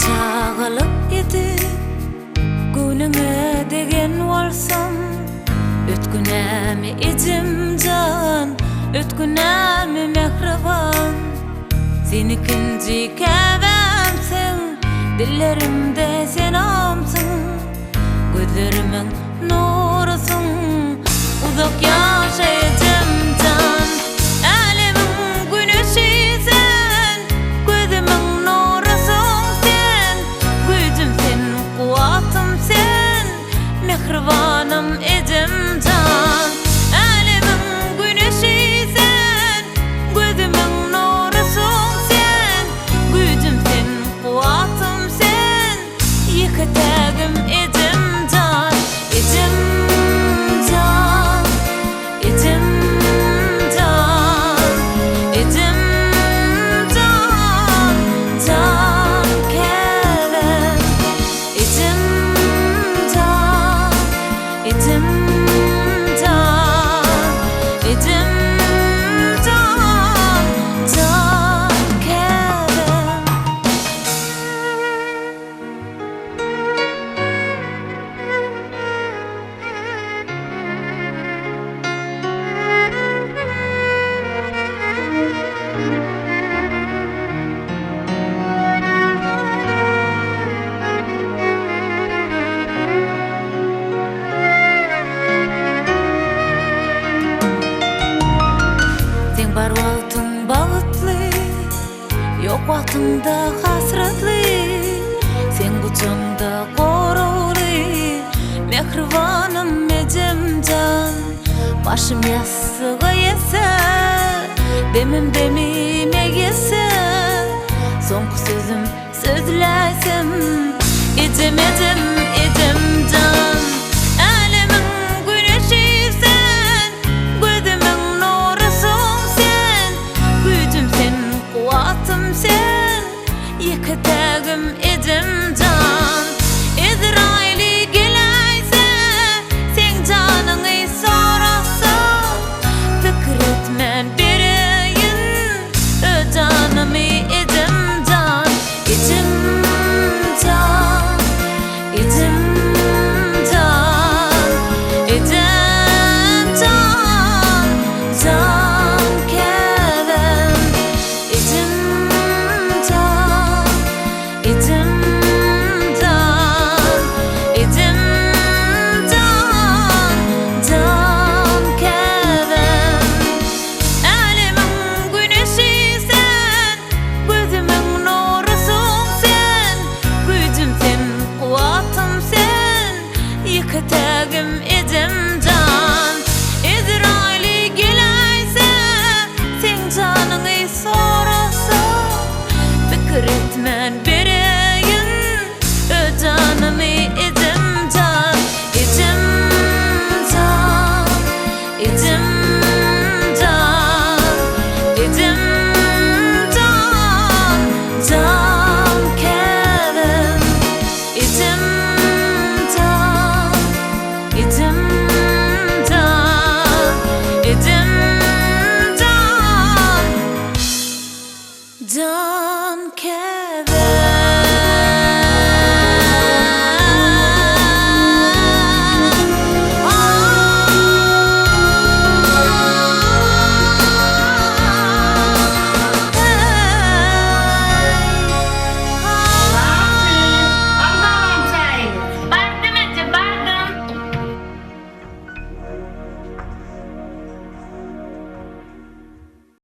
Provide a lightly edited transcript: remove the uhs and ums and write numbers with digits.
Çağılıp yedi gününe degen olsam, ötkünämi icimcan, ötkünämi mehriban. Sen ikinci käbämsiň, dillerimde sen amsyň, gözlerimin nurusyň, uzak ýaşaýjam alimin güneşi sen, gözümin nurusyň sen, güýjüm sen, kuwatym sen, mehribanym ejimcan. Alimin güneşi sen, gözümin nurusyň sen, güýjüm sen, kuwatym sen, ýeke tägim ejimcan, ejimcan, ejimcan, ejimcan, can kelem, ejimcan, ejimcan, ejimcan, can kelem. Sen bar wagtyň bagtly, ýok wagtyňda hasratly. Sen guçaňda goragly, mehribanym ejimcan. Başym ýassyga ýese, demim demime ýese, soňky sözüm sözläsem, ejim ejim ejimcan. Alimin güneşi sen, gözümin nurusyň sen, güýjüm sen, kuwatym sen, ýeke tägim